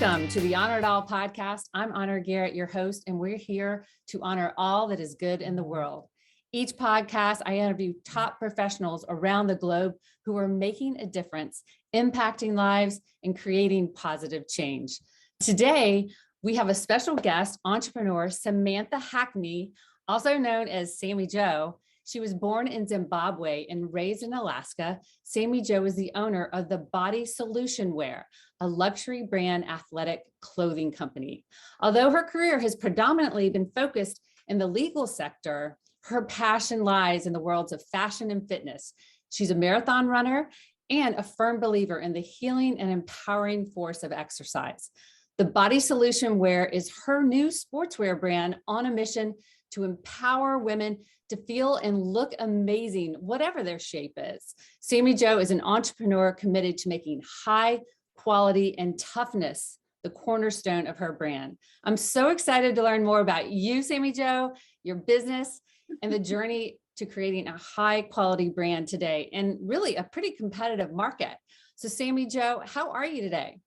Welcome to the Honor It All podcast. I'm Honor Garrett, your host, and we're here to honor all that is good in the world. Each podcast, I interview top professionals around the globe who are making a difference, impacting lives, and creating positive change. Today, we have a special guest, entrepreneur Samantha Hackney, also known as SammyJo. She was born in Zimbabwe and raised in Alaska. SammyJo is the owner of the Body Solution Wear, a luxury brand athletic clothing company. Although her career has predominantly been focused in the legal sector, her passion lies in the worlds of fashion and fitness. She's a marathon runner and a firm believer in the healing and empowering force of exercise. The Body Solution Wear is her new sportswear brand on a mission to empower women to feel and look amazing, whatever their shape is. SammyJo is an entrepreneur committed to making high quality and toughness the cornerstone of her brand. I'm so excited to learn more about you, SammyJo, your business, and the journey to creating a high quality brand today, and really a pretty competitive market. So SammyJo, how are you today?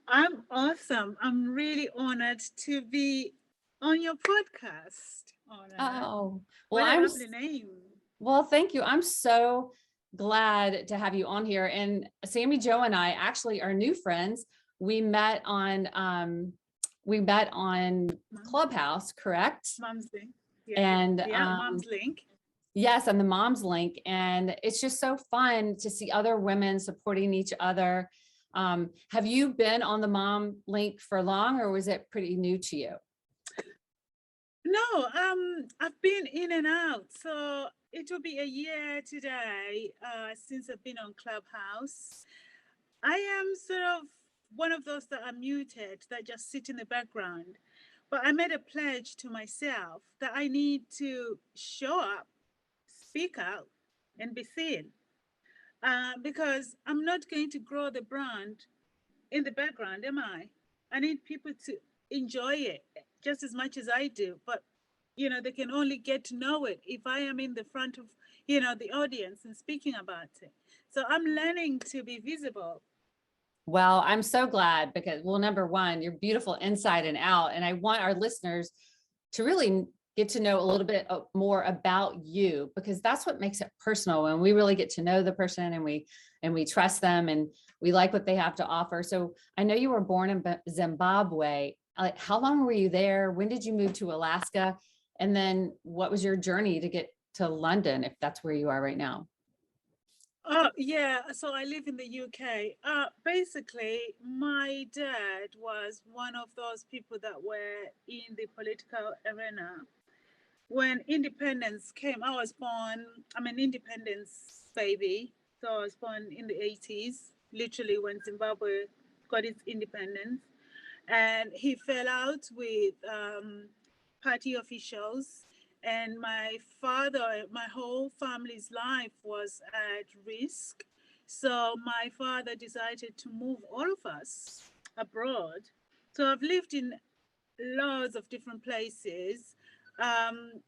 I'm awesome. I'm really honored to be on your podcast. Oh, well, what a lovely name. Well, thank you. I'm so glad to have you on here. And SammyJo and I actually are new friends. We met on Clubhouse, correct? Mom's Link. Yeah. And Mom's Link. Yes, on the Mom's Link. And it's just so fun to see other women supporting each other. Have you been on the Mom Link for long, or was it pretty new to you? No, I've been in and out. So it will be a year today since I've been on Clubhouse. I am sort of one of those that are muted, that just sit in the background. But I made a pledge to myself that I need to show up, speak out, and be seen. Because I'm not going to grow the brand in the background, am I? I need people to enjoy it just as much as I do, but they can only get to know it if I am in the front of the audience and speaking about it. So I'm learning to be visible. Well, I'm so glad because, well, number one, you're beautiful inside and out, and I want our listeners to really get to know a little bit more about you, because that's what makes it personal, when we really get to know the person and we trust them and we like what they have to offer. So I know you were born in Zimbabwe. Like, how long were you there? When did you move to Alaska? And then what was your journey to get to London, if that's where you are right now? Yeah, so I live in the UK. Basically, my dad was one of those people that were in the political arena. When independence came, I'm an independence baby. So I was born in the 80s, literally when Zimbabwe got its independence. And he fell out with party officials, and my whole family's life was at risk. So my father decided to move all of us abroad. So I've lived in loads of different places,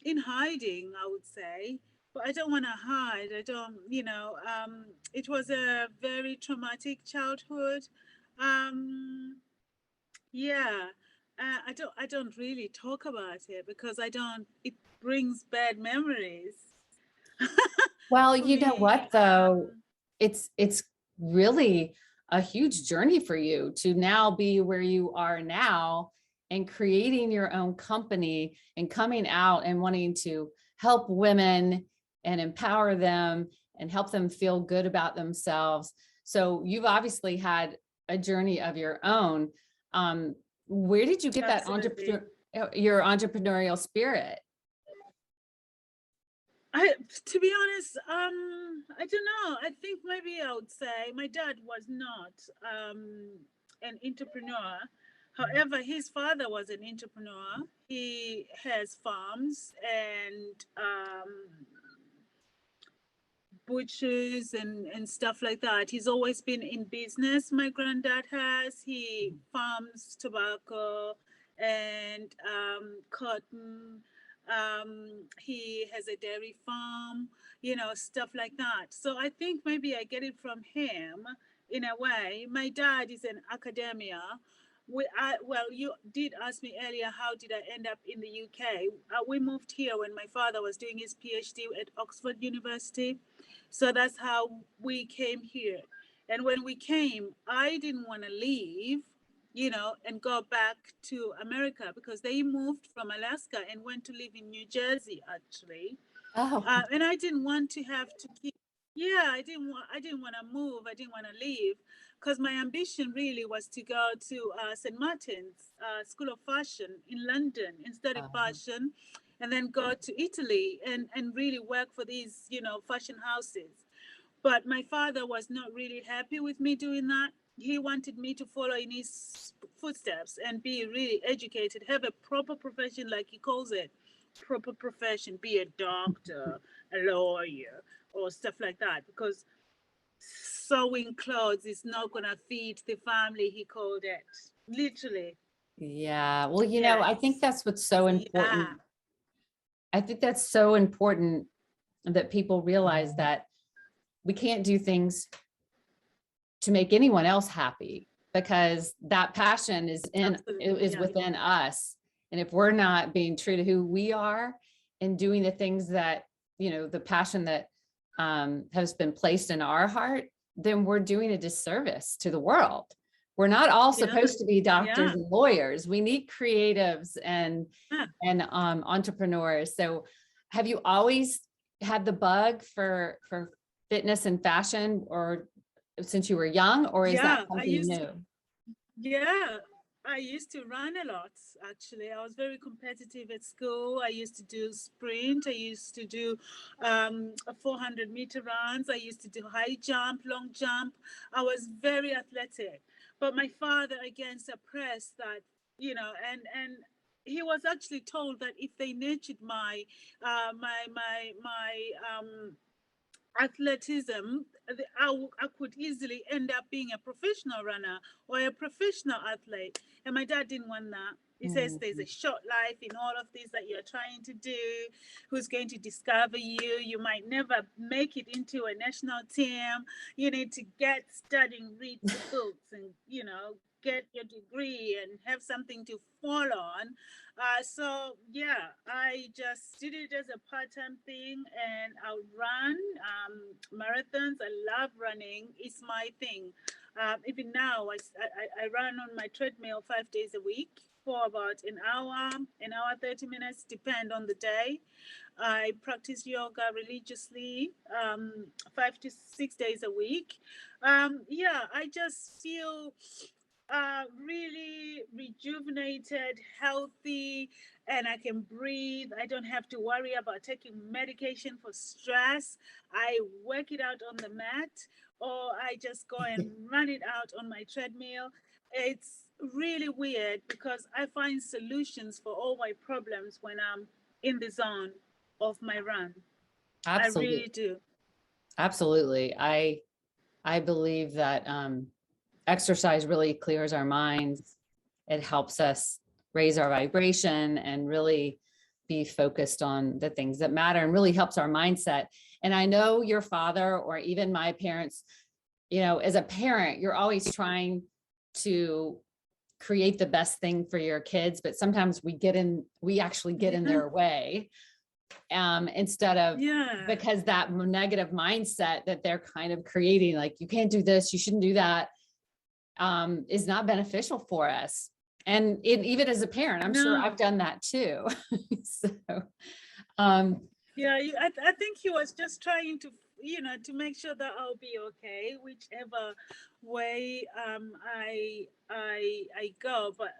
in hiding, I would say. But I don't want to hide. It was a very traumatic childhood. Yeah. I don't really talk about it because it brings bad memories. Well, you know what, though, it's really a huge journey for you to now be where you are now and creating your own company and coming out and wanting to help women and empower them and help them feel good about themselves. So you've obviously had a journey of your own. Where did you get Absolutely. your entrepreneurial spirit? To be honest, I don't know. I think maybe I would say my dad was not an entrepreneur. However, his father was an entrepreneur. He has farms and butchers and stuff like that. He's always been in business. My granddad has. He farms tobacco and cotton. He has a dairy farm, stuff like that. So I think maybe I get it from him. in a way. My dad is in academia. Well, you did ask me earlier, how did I end up in the UK? We moved here when my father was doing his PhD at Oxford University. So that's how we came here. And when we came, I didn't want to leave, and go back to America, because they moved from Alaska and went to live in New Jersey, actually. Oh, And I didn't want to have to keep, yeah, I didn't want to move. I didn't want to leave, because my ambition really was to go to St. Martin's School of Fashion in London and study fashion, and then go to Italy and really work for these, fashion houses. But my father was not really happy with me doing that. He wanted me to follow in his footsteps and be really educated, have a proper profession, like he calls it, proper profession, be a doctor, a lawyer, or stuff like that. Because sewing clothes is not going to feed the family, he called it. Literally. yeah. Well, I think Yes. that's what's so important. Yeah. I think that's so important that people realize that we can't do things to make anyone else happy, because that passion is Absolutely. Yeah. within us. And if we're not being true to who we are and doing the things that, the passion that has been placed in our heart, then we're doing a disservice to the world. We're not all supposed to be doctors and lawyers. We need creatives and entrepreneurs. So have you always had the bug for fitness and fashion, or since you were young, or is that something new? I used to run a lot, actually. I was very competitive at school. I used to do sprint. I used to do 400-meter runs. I used to do high jump, long jump. I was very athletic. But my father, again, suppressed that, and he was actually told that if they nurtured my athleticism, I could easily end up being a professional runner or a professional athlete. And my dad didn't want that. He says there's a short life in all of this that you're trying to do. Who's going to discover you? You might never make it into a national team. You need to get studying, read the books, and, get your degree and have something to fall on. So I just did it as a part-time thing, and I would run marathons. I love running. It's my thing. Even now, I run on my treadmill 5 days a week for about an hour, 30 minutes, depend on the day. I practice yoga religiously 5 to 6 days a week. I just feel really rejuvenated, healthy, and I can breathe. I don't have to worry about taking medication for stress. I work it out on the mat, or I just go and run it out on my treadmill. It's really weird, because I find solutions for all my problems when I'm in the zone of my run. Absolutely. I really do. Absolutely. I believe that exercise really clears our minds. It helps us raise our vibration and really be focused on the things that matter, and really helps our mindset. And I know your father, or even my parents, as a parent, you're always trying to create the best thing for your kids, but sometimes we actually get in their way, instead of, because that negative mindset that they're kind of creating, like, you can't do this, you shouldn't do that, is not beneficial for us. And even as a parent, I'm sure I've done that too. So, I think he was just trying to, to make sure that I'll be okay, whichever way I go. But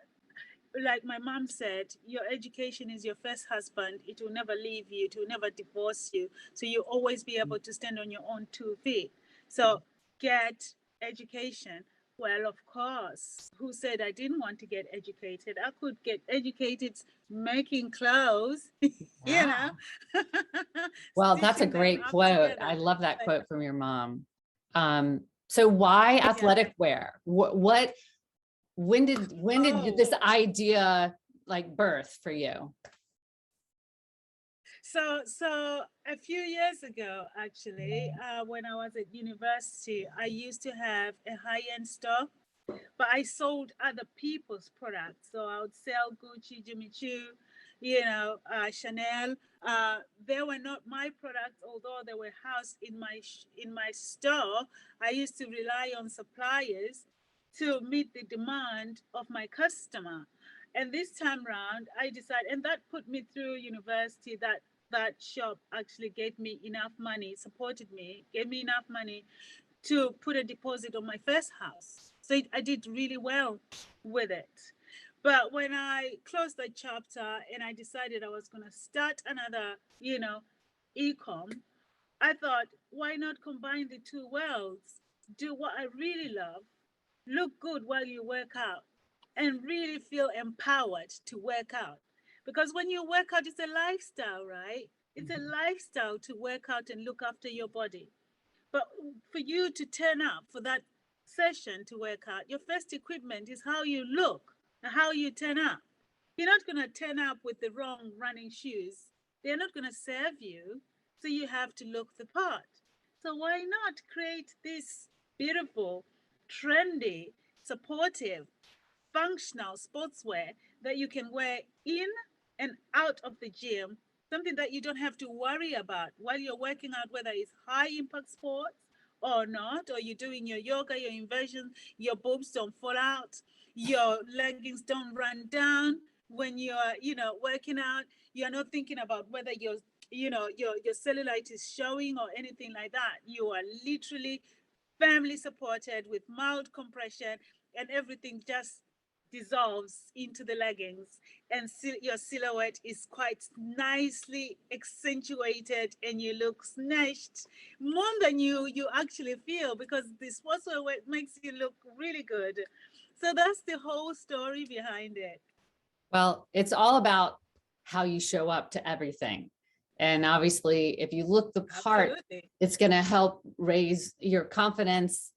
like my mom said, your education is your first husband. It will never leave you. It will never divorce you. So you'll always be able to stand on your own 2 feet. So get education. Well, of course. Who said I didn't want to get educated? I could get educated making clothes, Well, that's a great quote. I love that quote from your mom. So why athletic wear? When did this idea birth for you? So a few years ago, actually, when I was at university, I used to have a high-end store, but I sold other people's products. So I would sell Gucci, Jimmy Choo, Chanel. They were not my products, although they were housed in my store. I used to rely on suppliers to meet the demand of my customer. And this time round, I decided, and that put me through university. That shop actually gave me enough money, supported me, gave me enough money to put a deposit on my first house. So I did really well with it. But when I closed that chapter and I decided I was going to start another, e-com, I thought, why not combine the two worlds? Do what I really love, look good while you work out, and really feel empowered to work out. Because when you work out, it's a lifestyle, right? It's a lifestyle to work out and look after your body. But for you to turn up for that session to work out, your first equipment is how you look and how you turn up. You're not going to turn up with the wrong running shoes. They're not going to serve you. So you have to look the part. So why not create this beautiful, trendy, supportive, functional sportswear that you can wear in and out of the gym, something that you don't have to worry about while you're working out, whether it's high impact sports or not, or you're doing your yoga, your inversions, your boobs don't fall out, your leggings don't run down when you're, working out. You're not thinking about whether your cellulite is showing or anything like that. You are literally firmly supported with mild compression, and everything just dissolves into the leggings, and your silhouette is quite nicely accentuated, and you look snatched more than you actually feel, because this also makes you look really good. So that's the whole story behind it. Well, it's all about how you show up to everything. And obviously, if you look the part, Absolutely. it's going to help raise your confidence.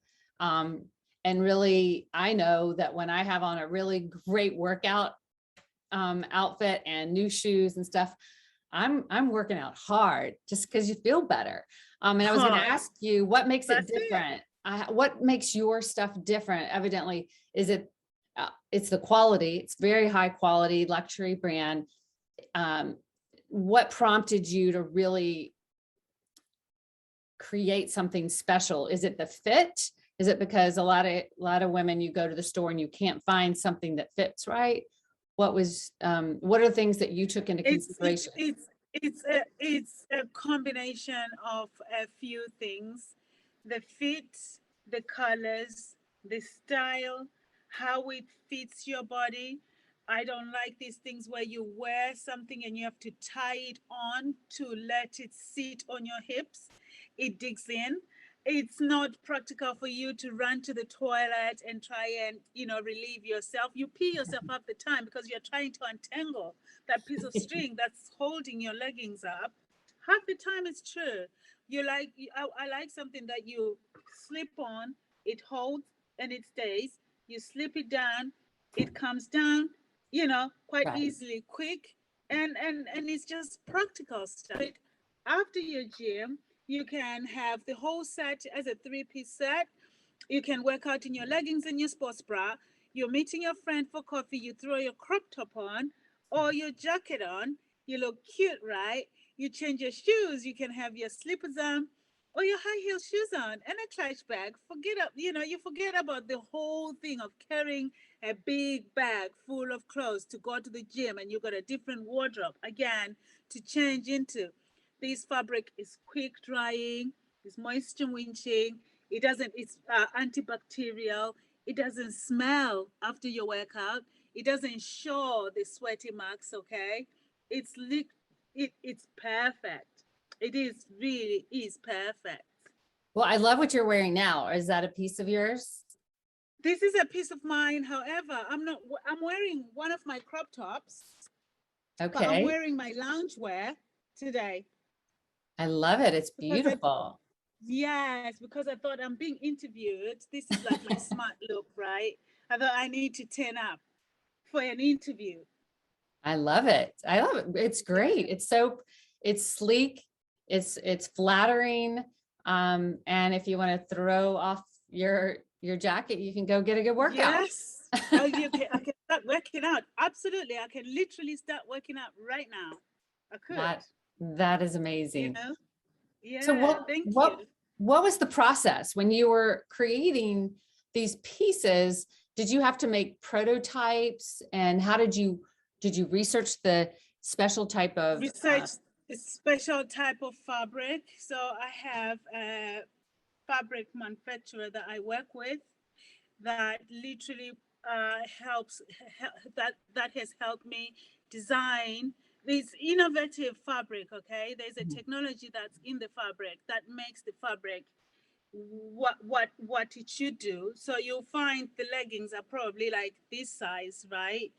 And really, I know that when I have on a really great workout outfit and new shoes and stuff, I'm working out hard just because you feel better. And I was going to ask you, what makes it different? What makes your stuff different? Evidently, is it it's the quality. It's very high quality luxury brand. What prompted you to really create something special? Is it the fit? Is it because a lot of women, you go to the store and you can't find something that fits right? What are the things that you took into consideration? It's a combination of a few things: the fit, the colors, the style, how it fits your body. I don't like these things where you wear something and you have to tie it on to let it sit on your hips. It digs in. It's not practical for you to run to the toilet and try and, relieve yourself. You pee yourself half the time because you're trying to untangle that piece of string that's holding your leggings up. Half the time it's true. I like something that you slip on, it holds and it stays. You slip it down, it comes down, quite Right. easily, quick, and it's just practical stuff. After your gym, you can have the whole set as a three-piece set. You can work out in your leggings and your sports bra. You're meeting your friend for coffee, you throw your crop top on or your jacket on. You look cute, right? You change your shoes. You can have your slippers on or your high heel shoes on and a clutch bag. You forget about the whole thing of carrying a big bag full of clothes to go to the gym, and you got a different wardrobe again to change into. This fabric is quick drying, it's moisture winching, it's antibacterial, it doesn't smell after your workout, it doesn't show the sweaty marks, okay? It's perfect. It is really is perfect. Well, I love what you're wearing now. Is that a piece of yours? This is a piece of mine. However, I'm wearing one of my crop tops. Okay. But I'm wearing my loungewear today. I love it. It's beautiful. Yes, because I thought I'm being interviewed. This is like my smart look, right? I thought I need to turn up for an interview. I love it. It's great. it's sleek, it's flattering. And if you want to throw off your jacket, you can go get a good workout. Yes. Oh, I can start working out. Absolutely. I can literally start working out right now. I could. That is amazing. Yeah, So thank you. what was the process when you were creating these pieces? Did you have to make prototypes, and how did you research the special type of research a special type of fabric? So I have a fabric manufacturer that I work with that literally helps that has helped me design this innovative fabric. Okay, there's a technology that's in the fabric that makes the fabric what it should do. So you'll find the leggings are probably like this size, right?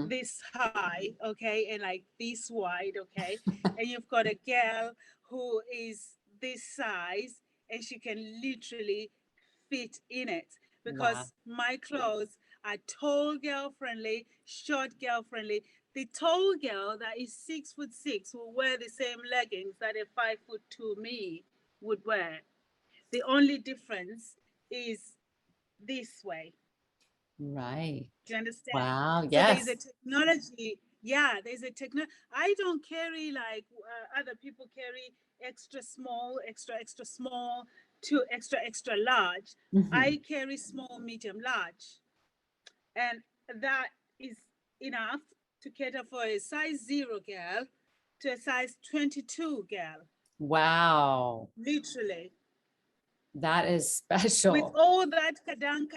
This high, okay, and like this wide, okay. And you've got a girl who is this size and she can literally fit in it, because my clothes are tall girl friendly, short girl friendly. The tall girl that is 6'6" will wear the same leggings that a 5'2" me would wear. The only difference is this way. Right. Do you understand? Wow. So there's Yes. a technology. Yeah, there's a technology. I don't carry like other people carry extra small, extra small to extra large. I carry small, medium, large. And that is enough to cater for a size 0 girl to a size 22 girl. Wow. Literally. That is special. With all that kadang,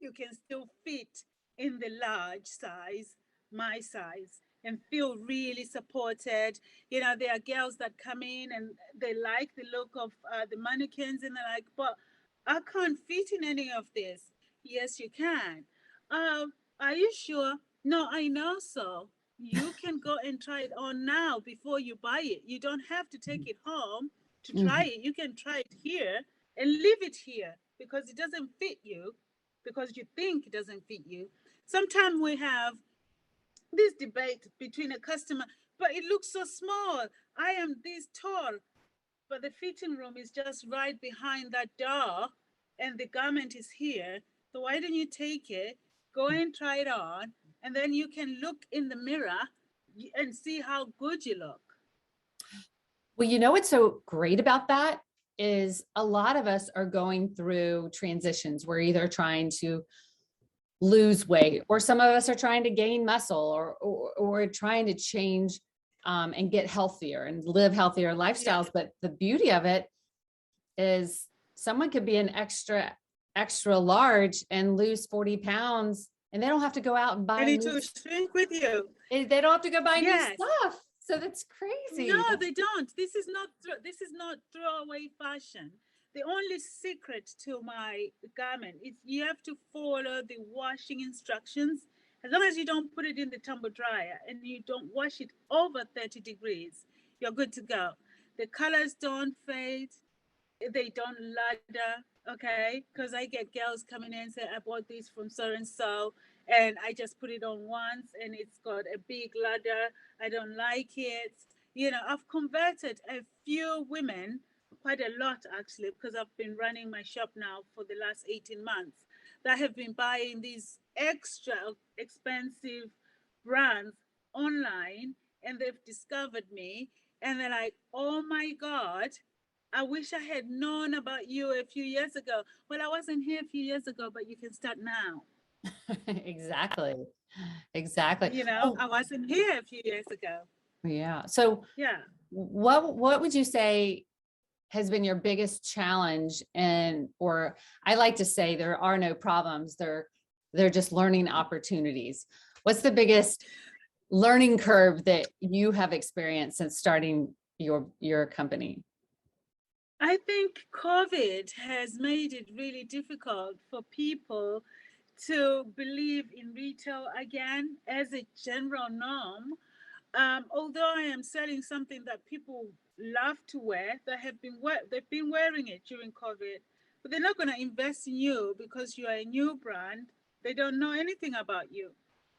you can still fit in the large size, my size, and feel really supported. You know, there are girls that come in and they like the look of the mannequins, and they're like, but I can't fit in any of this. Yes, you can. Are you sure? No, I know so. You can go and try it on now before you buy it. You don't have to take it home to try it. You can try it here and leave it here because it doesn't fit you, because you think it doesn't fit you. Sometimes we have this debate between a customer, but it looks so small. I am this tall, but the fitting room is just right behind that door and the garment is here. So why don't you take it, go and try it on, and then you can look in the mirror and see how good you look. Well, you know what's so great about that is a lot of us are going through transitions. We're either trying to lose weight, or some of us are trying to gain muscle, or trying to change and get healthier and live healthier lifestyles. Yeah. But the beauty of it is someone could be an extra large and lose 40 pounds, and they don't have to go out and buy. They need to shrink with you. They don't have to go buy new stuff. So that's crazy. No, they don't. This is not throwaway fashion. The only secret to my garment is you have to follow the washing instructions. As long as you don't put it in the tumble dryer and you don't wash it over 30 degrees, you're good to go. The colors don't fade. They don't ladder, okay? Because I get girls coming in and say, I bought this from so and so, and I just put it on once and it's got a big ladder. I don't like it. You know, I've converted a few women, quite a lot actually, because I've been running my shop now for the last 18 months, that have been buying these extra expensive brands online, and they've discovered me and they're like, oh my God, I wish I had known about you a few years ago. Well, I wasn't here a few years ago, but you can start now. Exactly. You know, I wasn't here a few years ago. Yeah. So yeah, what would you say has been your biggest challenge? And, or I like to say there are no problems. They're just learning opportunities. What's the biggest learning curve that you have experienced since starting your company? I think COVID has made it really difficult for people to believe in retail again as a general norm. Although I am selling something that people love to wear, they've been wearing it during COVID, but they're not going to invest in you because you are a new brand. They don't know anything about you.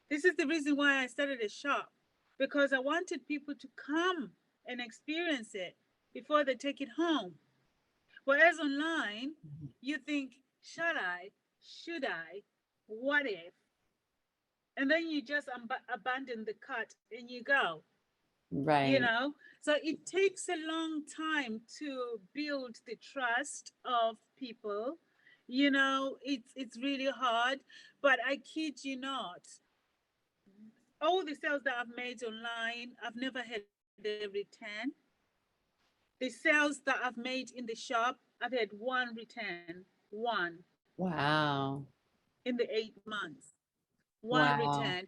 This is the reason why I started a shop. because I wanted people to come and experience it before they take it home. Whereas online, you think, should I? Should I? What if? And then you just abandon the cart and you go. Right. So it takes a long time to build the trust of people. It's really hard, but I kid you not, all the sales that I've made online, I've never had a return. The sales that I've made in the shop, I've had one return. One. Wow. In the 8 months. One Wow. return.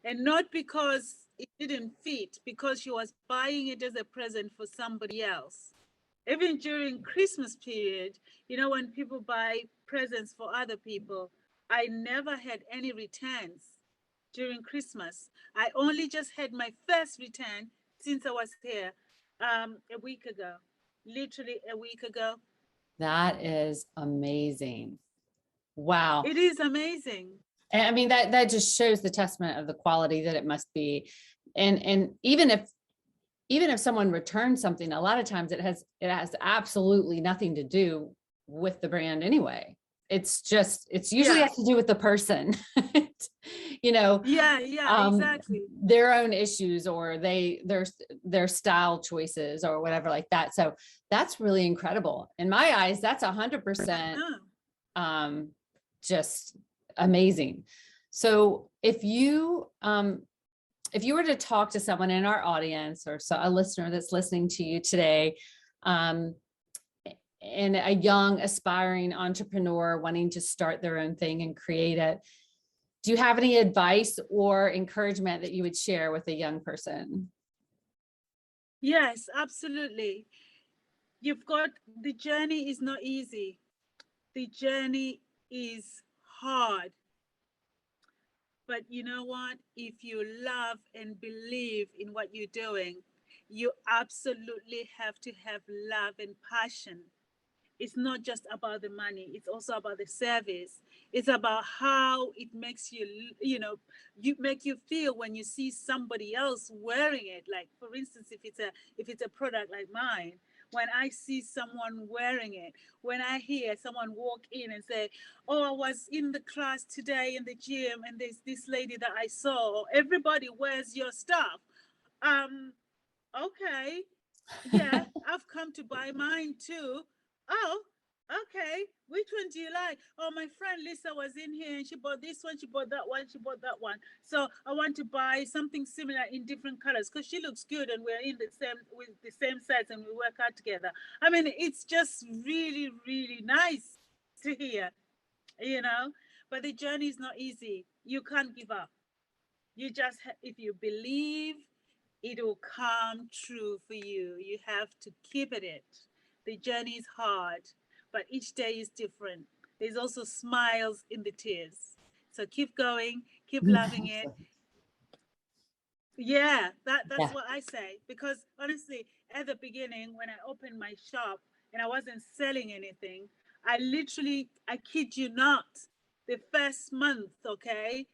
And not because it didn't fit, because she was buying it as a present for somebody else. Even during Christmas period, when people buy presents for other people, I never had any returns during Christmas. I only just had my first return since I was here a week ago, literally a week ago. That is amazing. Wow. It is amazing. And I mean, that just shows the testament of the quality that it must be. And even if someone returns something, a lot of times it has absolutely nothing to do with the brand anyway. It's usually has to do with the person, Yeah, exactly. Their own issues or their style choices or whatever like that. So that's really incredible. In my eyes, that's 100% just amazing. So if you were to talk to someone in our audience or a listener that's listening to you today, and a young aspiring entrepreneur wanting to start their own thing and create it, do you have any advice or encouragement that you would share with a young person? Yes, absolutely. The journey is not easy. The journey is hard. But you know what? If you love and believe in what you're doing, you absolutely have to have love and passion. It's not just about the money, it's also about the service. It's about how it makes you make you feel when you see somebody else wearing it. Like, for instance, if it's a product like mine, when I see someone wearing it, when I hear someone walk in and say, oh, I was in the class today in the gym and there's this lady that I saw, everybody wears your stuff. Okay, yeah, I've come to buy mine too. Oh, okay. Which one do you like? Oh, my friend Lisa was in here and she bought this one, she bought that one, she bought that one. So I want to buy something similar in different colors because she looks good and we're with the same size and we work out together. I mean, it's just really, really nice to hear, But the journey is not easy. You can't give up. You just, if you believe, it will come true for you. You have to keep at it. The journey is hard, but each day is different. There's also smiles in the tears. So keep going, keep loving it. Yeah, that's what I say. Because honestly, at the beginning, when I opened my shop and I wasn't selling anything, I kid you not, the first month, okay,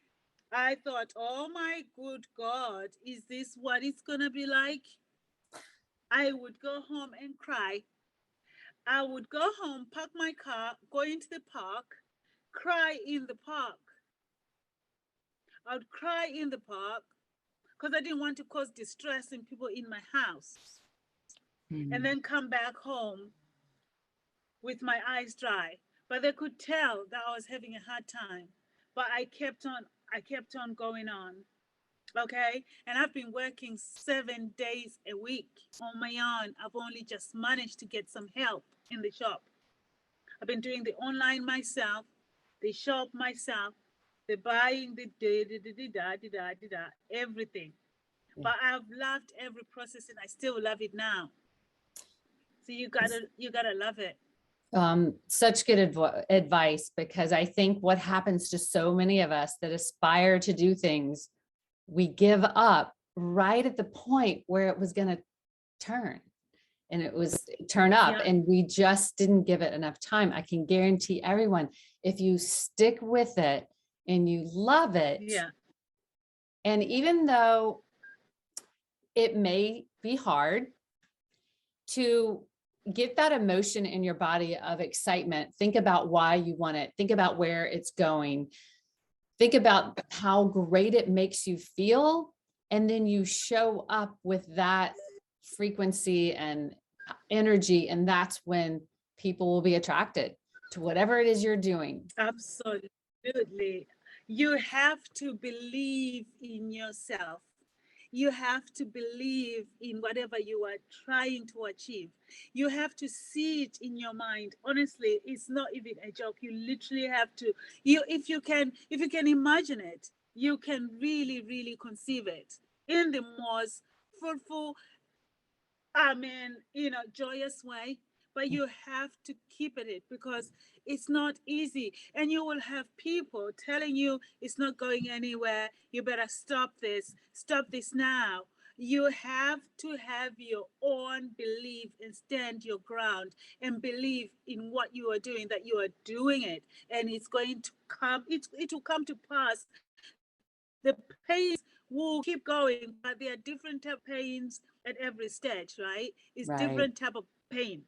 I thought, oh my good God, is this what it's going to be like? I would go home and cry. I would go home, park my car, go into the park, cry in the park. I would cry in the park because I didn't want to cause distress in people in my house. And then come back home with my eyes dry. But they could tell that I was having a hard time. But I kept on going on. Okay. And I've been working 7 days a week on my own. I've only just managed to get some help in the shop. I've been doing the online myself, the shop myself, the buying, the everything. But I've loved every process and I still love it now. So you gotta love it. Such good advice, because I think what happens to so many of us that aspire to do things, we give up right at the point where it was going to turn and it was turn up, and we just didn't give it enough time. I can guarantee everyone, if you stick with it and you love it, and even though it may be hard to get that emotion in your body of excitement. Think about why you want it. Think about where it's going. Think about how great it makes you feel. And then you show up with that frequency and energy. And that's when people will be attracted to whatever it is you're doing. Absolutely. You have to believe in yourself. You have to believe in whatever you are trying to achieve. You have to see it in your mind. Honestly, it's not even a joke. You literally have to, if you can imagine it, you can really, really conceive it in the most fruitful, joyous way. But you have to keep at it because it's not easy. And you will have people telling you it's not going anywhere. You better stop this now. You have to have your own belief and stand your ground and believe in what you are doing, that you are doing it. And it's going to come, it will come to pass. The pains will keep going, but there are different type of pains at every stage, right? It's Right. different type of pain.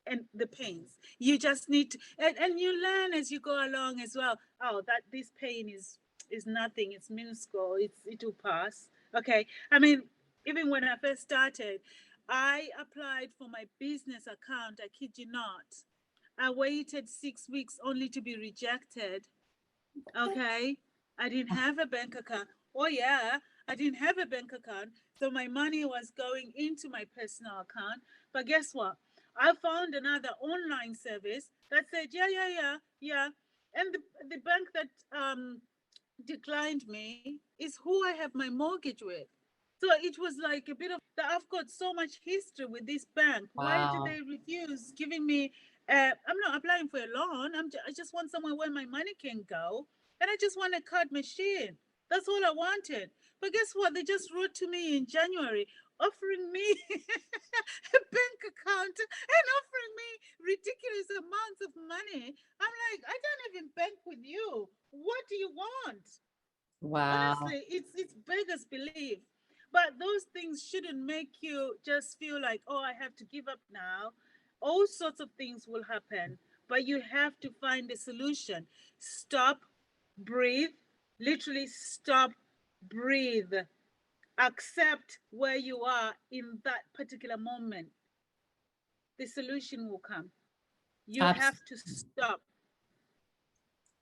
And the pains you just need to, and you learn as you go along as well. Oh, that this pain is nothing, it's minuscule, it will pass. Okay, I mean, even when I first started, I applied for my business account. I kid you not, I waited 6 weeks only to be rejected. Okay, I didn't have a bank account. Oh yeah, I didn't have a bank account, so my money was going into my personal account. But guess what? I found another online service that said, yeah. And the bank that declined me is who I have my mortgage with. So it was like a bit of that. I've got so much history with this bank. Why did Wow. they refuse giving me? I'm not applying for a loan. I just want somewhere where my money can go, and I just want a card machine. That's all I wanted. But guess what? They just wrote to me in January offering me a bank account and offering me ridiculous amounts of money. I'm like, I don't even bank with you. What do you want? Wow. Honestly, it's beggars belief. But those things shouldn't make you just feel like, oh, I have to give up now. All sorts of things will happen, but you have to find a solution. Stop, breathe, literally stop, breathe. Accept where you are in that particular moment. The solution will come. You Abs- have to stop.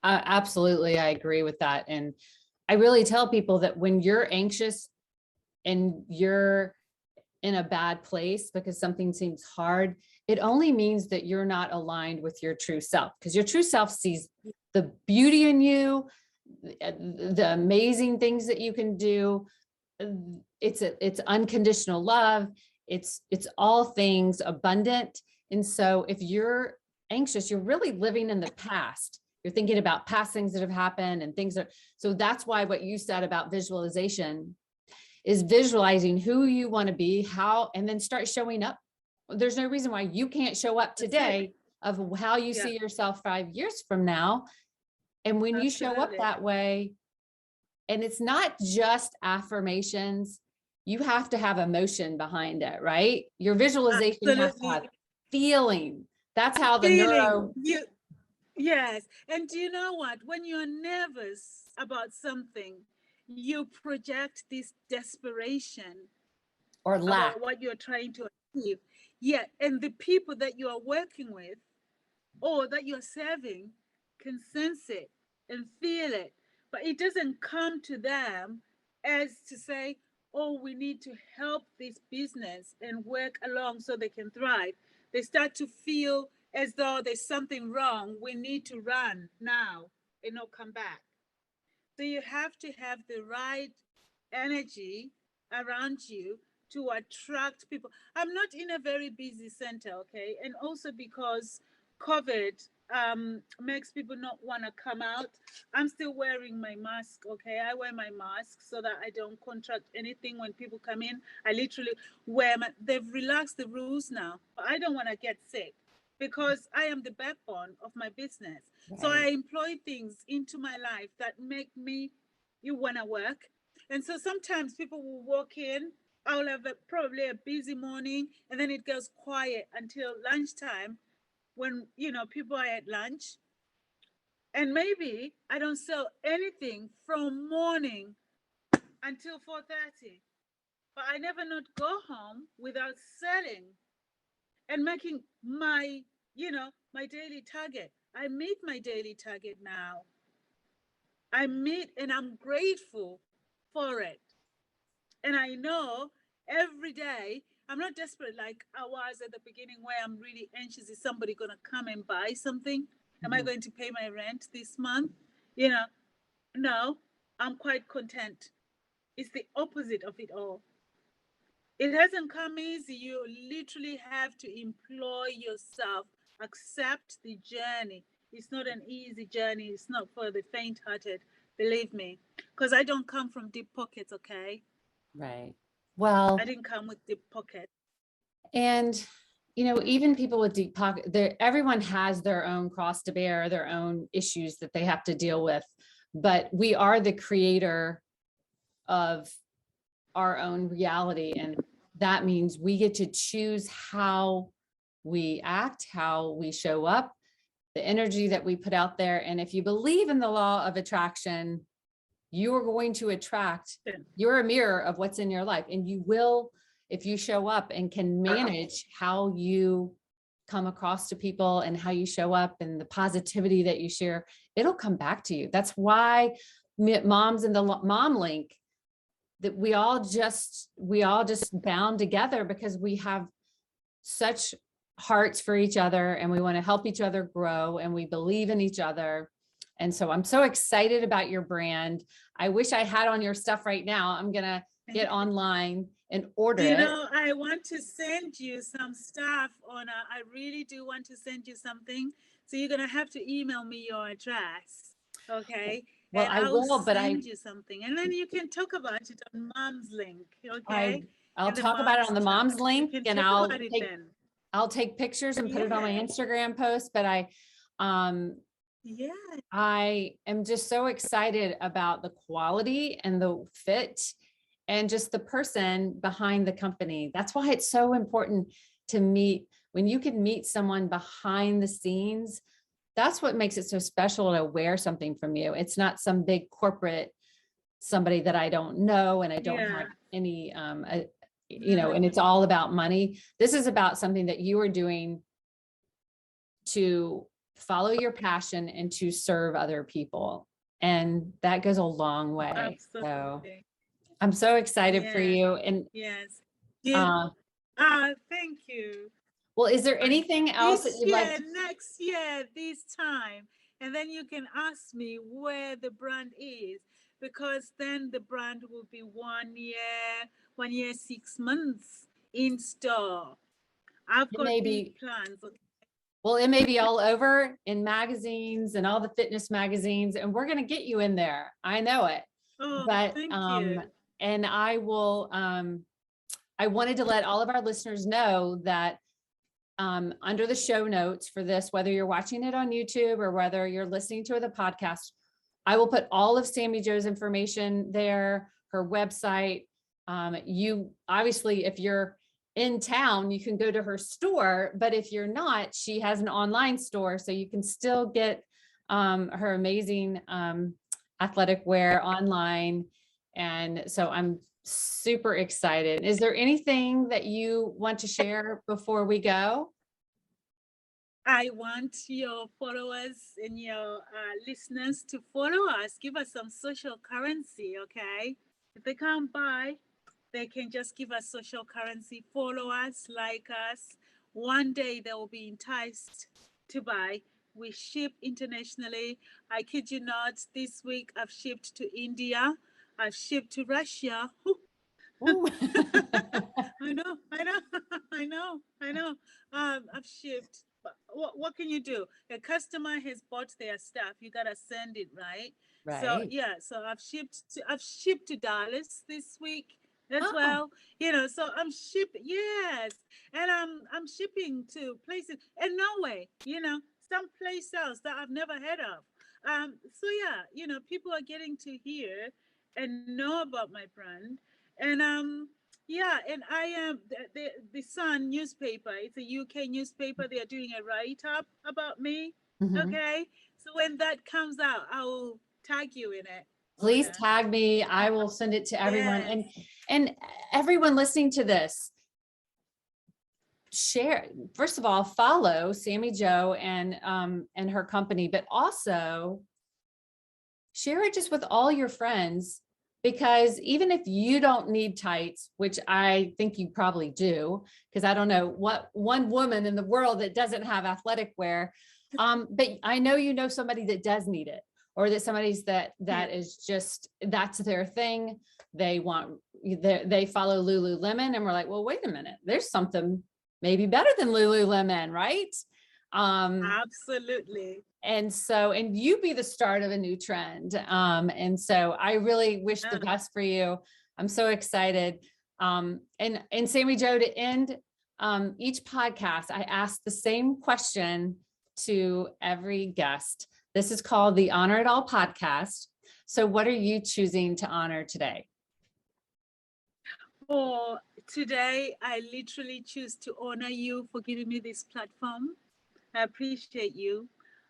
Absolutely. I agree with that. And I really tell people that when you're anxious and you're in a bad place because something seems hard, it only means that you're not aligned with your true self, because your true self sees the beauty in you, the amazing things that you can do. It's unconditional love. It's all things abundant. And so if you're anxious, you're really living in the past. You're thinking about past things that have happened and things that, so that's why what you said about visualization is visualizing who you want to be, how, and then start showing up. There's no reason why you can't show up today of how you see yourself 5 years from now. And when you show up that way, and it's not just affirmations, you have to have emotion behind it, right? Your visualization has to have feeling. That's how the neuro. Yes. And do you know what? When you're nervous about something, you project this desperation Or lack. about what you're trying to achieve. Yeah. And the people that you are working with or that you're serving can sense it and feel it. But it doesn't come to them as to say, oh, we need to help this business and work along so they can thrive. They start to feel as though there's something wrong. We need to run now and not come back. So you have to have the right energy around you to attract people. I'm not in a very busy center, okay? And also because COVID makes people not want to come out. I'm still wearing my mask, okay? I wear my mask so that I don't contract anything when people come in. I literally wear my, they've relaxed the rules now. I don't want to get sick because I am the backbone of my business. Right. So I employ things into my life that make me you want to work. And so sometimes people will walk in I'll have probably a busy morning, and then it goes quiet until lunchtime when, people are at lunch. And maybe I don't sell anything from morning until 4:30. But I never not go home without selling and making my daily target. I meet my daily target now. I meet, and I'm grateful for it. And I know every day I'm not desperate like I was at the beginning, where I'm really anxious. Is somebody going to come and buy something? Am I going to pay my rent this month? You know, no, I'm quite content. It's the opposite of it all. It hasn't come easy. You literally have to employ yourself, accept the journey. It's not an easy journey. It's not for the faint hearted, believe me, because I don't come from deep pockets, okay? Right. Well, I didn't come with deep pockets. and even people with deep pocket, everyone has their own cross to bear, their own issues that they have to deal with. But we are the creator of our own reality. And that means we get to choose how we act, how we show up, the energy that we put out there. And if you believe in the law of attraction, you're going to attract, you're a mirror of what's in your life. And you will, if you show up and can manage how you come across to people and how you show up and the positivity that you share, it'll come back to you. That's why moms in the mom link, that we all just bound together, because we have such hearts for each other and we want to help each other grow and we believe in each other. And so I'm so excited about your brand. I wish I had on your stuff right now. I'm going to get online and order it. I want to send you some stuff I really do want to send you something. So you're going to have to email me your address. Okay. Well, I will, but I send you something, and then you can talk about it on Mom's Link. Okay. I'll talk about it on the Mom's Link, and I'll take pictures and put it on my Instagram post. But I am just so excited about the quality and the fit and just the person behind the company. That's why it's so important to meet, when you can meet someone behind the scenes. That's what makes it so special to wear something from you. It's not some big corporate, somebody that I don't know and I don't have any, and it's all about money. This is about something that you are doing to follow your passion and to serve other people. And that goes a long way. Absolutely. So I'm so excited for you. And thank you. Well, is there anything else that you'd like? Next year, this time, and then you can ask me where the brand is, because then the brand will be 1 year, 6 months in store. I've got big plans. Well, it may be all over in magazines and all the fitness magazines, and we're going to get you in there. I know it. But thank you. And I will. I wanted to let all of our listeners know that under the show notes for this, whether you're watching it on YouTube or whether you're listening to the podcast, I will put all of SammyJo's information there, her website. You obviously, if you're in town, you can go to her store, but if you're not, she has an online store, so you can still get her amazing athletic wear online. And so I'm super excited. Is there anything that you want to share before we go? I want your followers and your listeners to follow us. Give us some social currency, okay? If they can't buy, they can just give us social currency. Follow us, like us. One day they will be enticed to buy. We ship internationally. I kid you not, this week I've shipped to India. I've shipped to Russia. I know. I've shipped. What can you do? A customer has bought their stuff. You gotta send it, right? So so I've shipped to Dallas this week as well. So I'm shipping. Yes, and I'm shipping to places in Norway. Someplace else that I've never heard of. People are getting to hear and know about my brand. And Yeah, and I am the Sun newspaper. It's a UK newspaper. They are doing a write-up about me. Mhm. Okay, so when that comes out, I will tag you in it. Please Ona. tag me. I will send it to everyone. Yes. And everyone listening to this, share, first of all, follow SammyJo and her company, but also share it just with all your friends, because even if you don't need tights, which I think you probably do, because I don't know what one woman in the world that doesn't have athletic wear, but I know you know somebody that does need it, or that somebody's that is just, that's their thing. They follow Lululemon, and we're like, well, wait a minute, there's something maybe better than Lululemon, right? Absolutely. And so, and you be the start of a new trend. And so I really wish the best for you. I'm so excited. And SammyJo, to end each podcast, I ask the same question to every guest. This is called the Honor It All podcast. So what are you choosing to honor today? For today, I literally choose to honor you for giving me this platform. I appreciate you.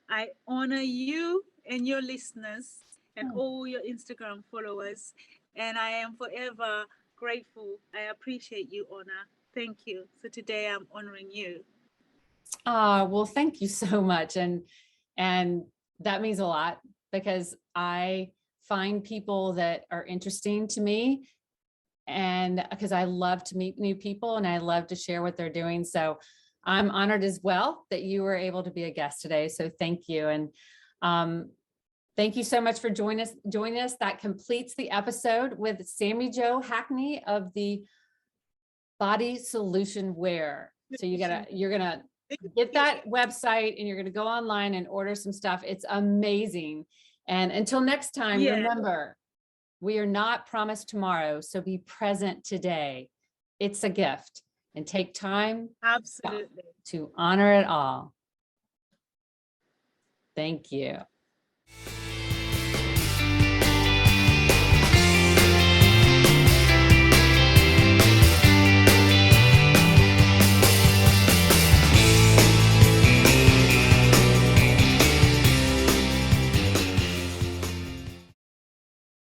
I honor you and your listeners and all your Instagram followers. And I am forever grateful. I appreciate you, Ona. Thank you. So today I'm honoring you. Well, thank you so much. And that means a lot, because I find people that are interesting to me, and because I love to meet new people and I love to share what they're doing. So I'm honored as well that you were able to be a guest today. So thank you. And thank you so much for joining us. That completes the episode with SammyJo Hackney of the Body Solution Wear. So you're gonna get that website, and you're gonna go online and order some stuff. It's amazing. And until next time, remember, we are not promised tomorrow, so be present today. It's a gift, and take time Absolutely to honor it all. Thank you.